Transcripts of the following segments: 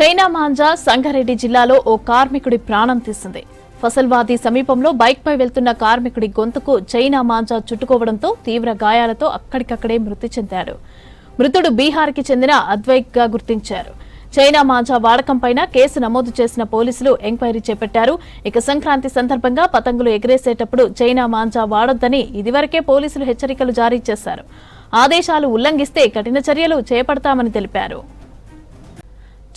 China manja Sangareddy జిల్లాలో ఓ కార్మికుడి ప్రాణం తీసింది. ఫసల్వాది సమీపంలో బైక్పై వెళ్తున్న కార్మికుడి గొంతుకు చైనా మాంజా చుట్టుకోవడంతో తీవ్ర గాయాలతో అక్కడికక్కడే మృతి చెందాడు. మృతుడు బీహార్కి చెందిన అద్వైక్గా గుర్తించారు. చైనా మాంజా వాడకంపైన కేసు నమోదు చేసిన పోలీసులు ఎంక్వైరీ చేపట్టారు. ఇక సంక్రాంతి సందర్భంగా పతంగులు ఎగిరేసేటప్పుడు చైనా మాంజా వాడొద్దని ఇదివరకే పోలీసులు హెచ్చరికలు జారీ చేశారు. ఆదేశాలు ఉల్లంఘిస్తే కఠిన చర్యలు చేపడతామని తెలిపారు.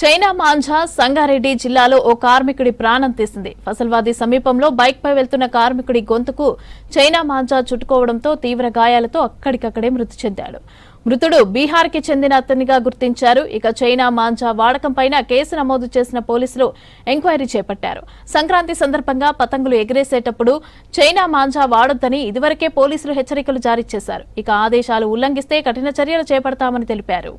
చైనా మాంజా సంగారెడ్డి జిల్లాలో ఓ కార్మికుడి ప్రాణం తీసింది. ఫసల్వాది సమీపంలో బైక్పై వెళ్తున్న కార్మికుడి గొంతుకు చైనా మాంజా చుట్టుకోవడంతో తీవ్ర గాయాలతో అక్కడికక్కడే మృతి చెందాడు. మృతుడు బీహార్కి చెందిన అతనిగా గుర్తించారు. ఇక చైనా మాంజా వాడకంపైన కేసు నమోదు చేసిన పోలీసులు ఎంక్వైరీ చేపట్టారు. సంక్రాంతి సందర్భంగా పతంగులు ఎగిరేసేటప్పుడు చైనా మాంజా వాడొద్దని ఇదివరకే పోలీసులు హెచ్చరికలు జారీ చేశారు. ఇక ఆదేశాలు ఉల్లంఘిస్తే కఠిన చర్యలు చేపడతామని తెలిపారు.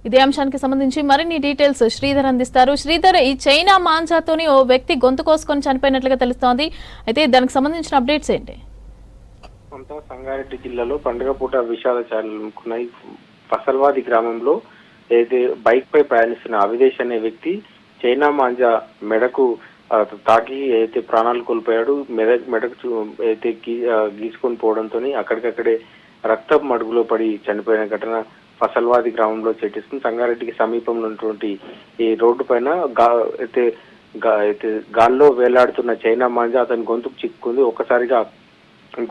ఇదే అంశానికి సంబంధించి మరిన్ని డీటెయిల్స్ శ్రీధర్ అందిస్తారు. శ్రీధర్, ఈ చైనా మాంజాతోని ఓ వ్యక్తి గొంతు కోసుకొని చనిపోయినట్లుగా తెలుస్తోంది. అయితే దానికి సంబంధించిన అప్డేట్స్ ఏంటి? సంగారెడ్డి జిల్లాలో పండుగ పూట విషాద చాలుకున్నాయి. ఫసల్వాది గ్రామంలో అయితే బైక్ పై ప్రయాణిస్తున్న అవిదేశ్ అనే వ్యక్తి చైనా మాంజా మెడకు తాకి అయితే ప్రాణాలు కోల్పోయాడు. మెడకు అయితే గీసుకొని పోవడంతో అక్కడికక్కడే రక్త మడుగులో పడి చనిపోయిన ఘటన ఫసల్వాది గ్రామంలో చేటిస్తుంది. సంగారెడ్డికి సమీపంలో ఉన్నటువంటి ఈ రోడ్డు పైన అయితే గాల్లో వేలాడుతున్న చైనా మాంజా అతని గొంతుకు చిక్కుంది. ఒక్కసారిగా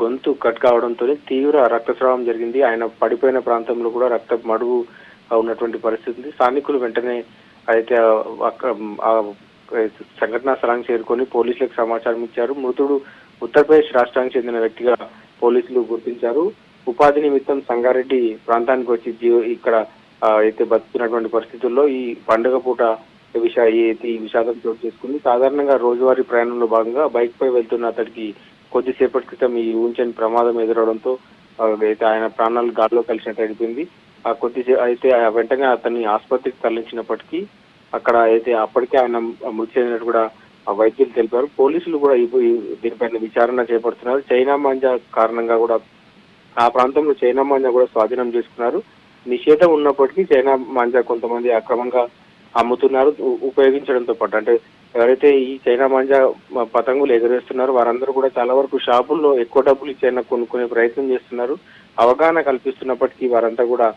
గొంతు కట్ కావడంతో తీవ్ర రక్తస్రావం జరిగింది. ఆయన పడిపోయిన ప్రాంతంలో కూడా రక్త మడుగు ఉన్నటువంటి పరిస్థితి. స్థానికులు వెంటనే అయితే సంఘటనా స్థలానికి చేరుకొని పోలీసులకు సమాచారం ఇచ్చారు. మృతుడు ఉత్తరప్రదేశ్ రాష్ట్రానికి చెందిన వ్యక్తిగా పోలీసులు గుర్తించారు. ఉపాధి నిమిత్తం సంగారెడ్డి ప్రాంతానికి వచ్చి ఇక్కడ అయితే బతుకుతున్నటువంటి పరిస్థితుల్లో ఈ పండుగ పూట ఈ విషాదం చోటు చేసుకుంది. సాధారణంగా రోజువారీ ప్రయాణంలో భాగంగా బైక్ పై వెళ్తున్న అతడికి కొద్దిసేపటి క్రితం ఈ ఊంచని ప్రమాదం ఎదురవడంతో అయితే ఆయన ప్రాణాలు గాల్లో కలిసినట్టు అయిపోయింది. అయితే వెంటనే అతన్ని ఆసుపత్రికి తరలించినప్పటికీ అక్కడ అయితే అప్పటికే ఆయన మృతి చెందినట్టు కూడా వైద్యులు తెలిపారు. పోలీసులు కూడా దీనిపైన విచారణ చేపడుతున్నారు. చైనా మాంజా కారణంగా కూడా ఆ ప్రాంతంలో చైనా మాంజా కూడా స్వాధీనం చేసుకున్నారు. నిషేధం ఉన్నప్పటికీ చైనా మాంజా కొంతమంది అక్రమంగా అమ్ముతున్నారు. ఉపయోగించడంతో పాటు అంటే ఎవరైతే ఈ చైనా మాంజా పతంగులు ఎగరేస్తున్నారో వారందరూ కూడా చాలా వరకు షాపుల్లో ఎక్కువ డబ్బులు ఇచ్చైనా కొనుక్కునే ప్రయత్నం చేస్తున్నారు. అవగాహన కల్పిస్తున్నప్పటికీ వారంతా కూడా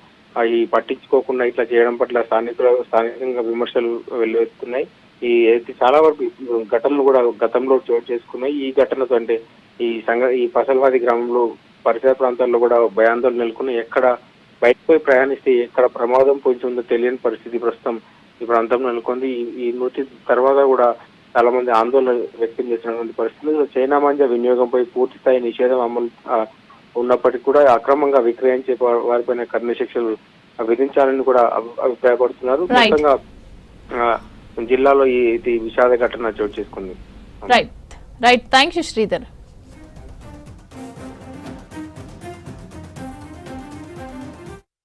ఈ పట్టించుకోకుండా ఇట్లా చేయడం పట్ల స్థానికంగా విమర్శలు వెల్లువెత్తుతున్నాయి. ఈ అయితే చాలా వరకు ఘటనలు కూడా గతంలో చోటు చేసుకున్నాయి. ఈ ఘటనతో అంటే ఈ ఫసల్వాది గ్రామంలో పరిసర ప్రాంతాల్లో కూడా భయాందోళన నెలకొని ఎక్కడ బైక్ పై ప్రయాణిస్తే ఎక్కడ ప్రమాదం పొంచి ఉందో తెలియని పరిస్థితి ప్రస్తుతం ఈ ప్రాంతంలో నెలకొంది. ఈ మృతి తర్వాత కూడా చాలా మంది ఆందోళన వ్యక్తం చేసినటువంటి పరిస్థితుల్లో చైనా మాంజా వినియోగంపై పూర్తి స్థాయి నిషేధం అమలు ఉన్నప్పటికీ కూడా అక్రమంగా విక్రయించే వారిపైన కఠిన శిక్షలు విధించాలని కూడా అభిప్రాయపడుతున్నారు. మొత్తంగా జిల్లాలో ఈ విషాద ఘటన చోటు చేసుకుంది. Right thank you Sridhar.